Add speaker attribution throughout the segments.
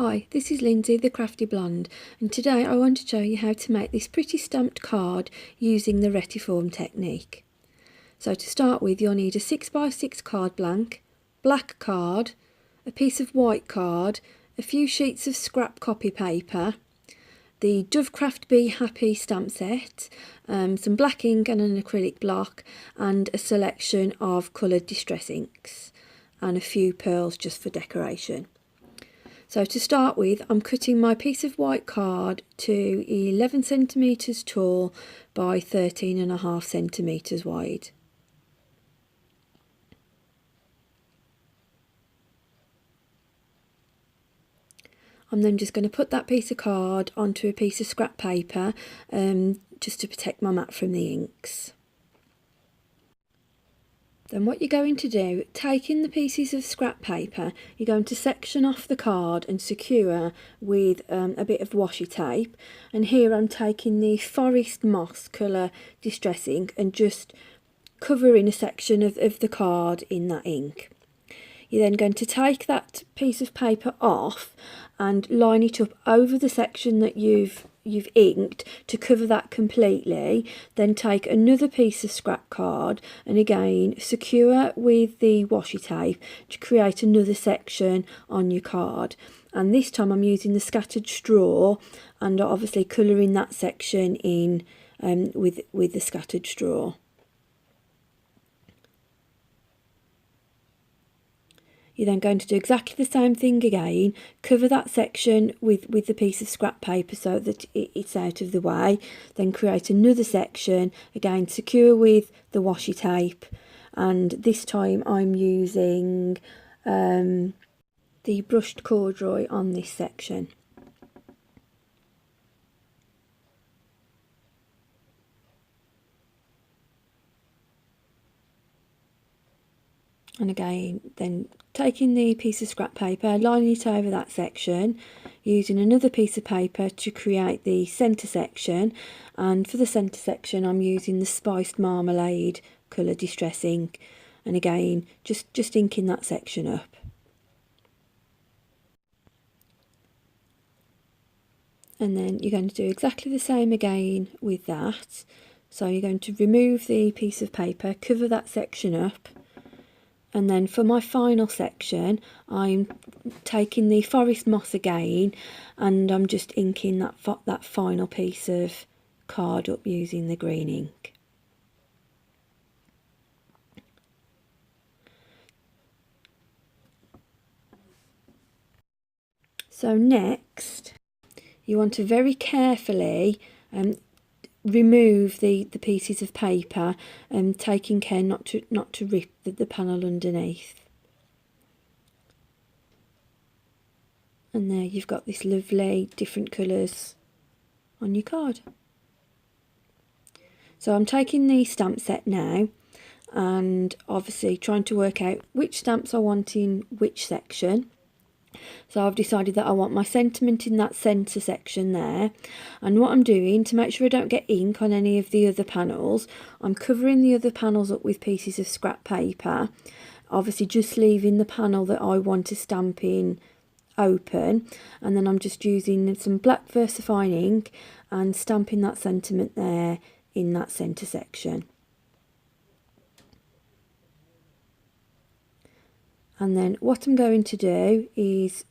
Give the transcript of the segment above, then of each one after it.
Speaker 1: Hi, this is Lindsay the Crafty Blonde, and today I want to show you how to make this pretty stamped card using the Retiform technique. So to start with, you'll need a 6x6 card blank, black card, a piece of white card, a few sheets of scrap copy paper, the Dovecraft Bee Happy stamp set, some black ink and an acrylic block, and a selection of coloured distress inks, and a few pearls just for decoration. So to start with, I'm cutting my piece of white card to 11 centimetres tall by 13.5 centimetres wide. I'm then just going to put that piece of card onto a piece of scrap paper just to protect my mat from the inks. Then what you're going to do, taking the pieces of scrap paper, you're going to section off the card and secure with a bit of washi tape. And here I'm taking the Forest Moss colour distress ink and just covering a section of the card in that ink. You're then going to take that piece of paper off and line it up over the section that you've inked to cover that completely. Then take another piece of scrap card and again secure with the washi tape to create another section on your card. And this time I'm using the scattered straw and obviously colouring that section in with the scattered straw. You're then going to do exactly the same thing again, cover that section with the piece of scrap paper so that it's out of the way, then create another section, again secure with the washi tape, and this time I'm using the brushed corduroy on this section. And again, then taking the piece of scrap paper, lining it over that section, using another piece of paper to create the centre section. And for the centre section, I'm using the Spiced Marmalade colour distress ink. And again, just inking that section up. And then you're going to do exactly the same again with that. So you're going to remove the piece of paper, cover that section up. And then for my final section, I'm taking the Forest Moss again and I'm just inking that final piece of card up using the green ink. So next, you want to very carefully remove the pieces of paper and taking care not to rip the panel underneath. And there you've got this lovely different colours on your card. So I'm taking the stamp set now and obviously trying to work out which stamps I want in which section. So I've decided that I want my sentiment in that centre section there, and what I'm doing to make sure I don't get ink on any of the other panels, I'm covering the other panels up with pieces of scrap paper, obviously just leaving the panel that I want to stamp in open, and then I'm just using some black VersaFine ink and stamping that sentiment there in that centre section. And then what I'm going to do is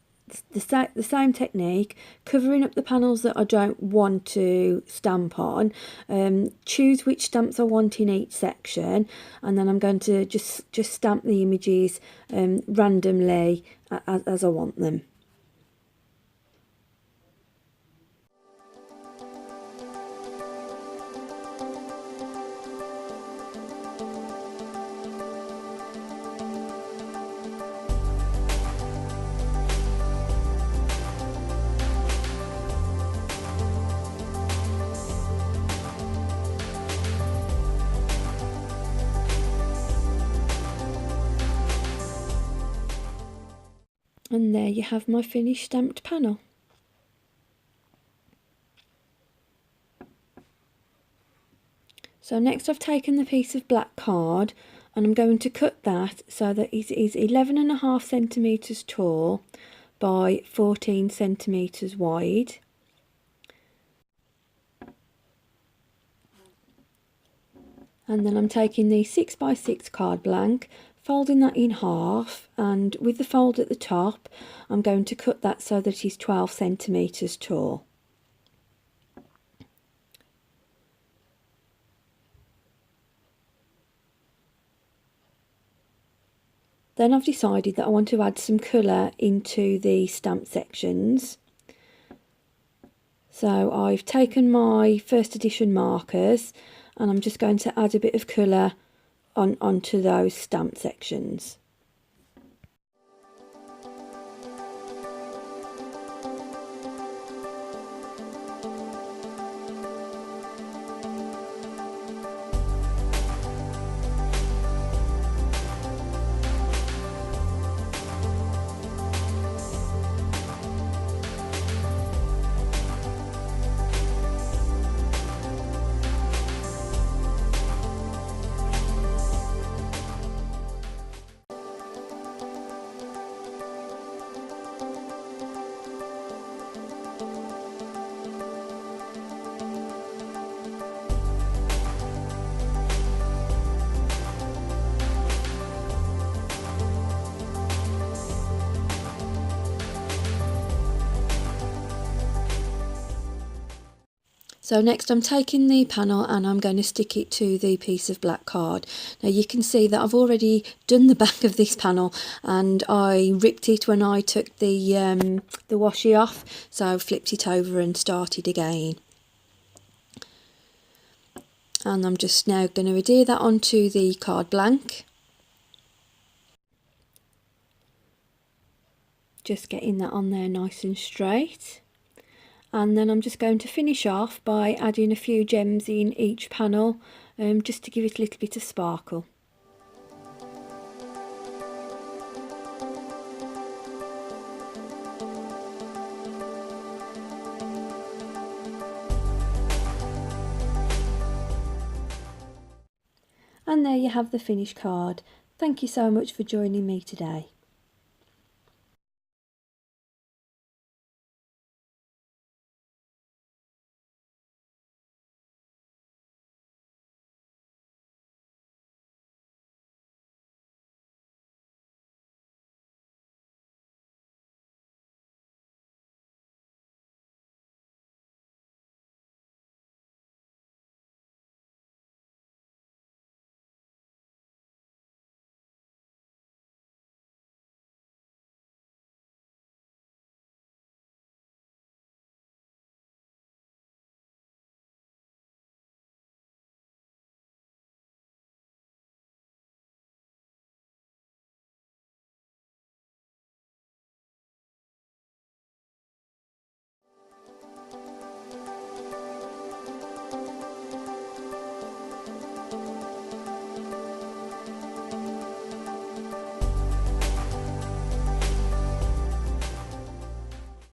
Speaker 1: the same technique, covering up the panels that I don't want to stamp on, choose which stamps I want in each section, and then I'm going to just stamp the images randomly as I want them. And there you have my finished stamped panel. So next I've taken the piece of black card and I'm going to cut that so that it is 11.5 centimetres tall by 14 centimetres wide. And then I'm taking the 6x6 card blank, folding that in half, and with the fold at the top I'm going to cut that so that it's 12 centimetres tall. Then I've decided that I want to add some colour into the stamp sections. So I've taken my first edition markers and I'm just going to add a bit of colour onto those stamp sections. So next I'm taking the panel and I'm going to stick it to the piece of black card. Now you can see that I've already done the back of this panel and I ripped it when I took the washi off, so I flipped it over and started again. And I'm just now going to adhere that onto the card blank. Just getting that on there nice and straight. And then I'm just going to finish off by adding a few gems in each panel, just to give it a little bit of sparkle. And there you have the finished card. Thank you so much for joining me today.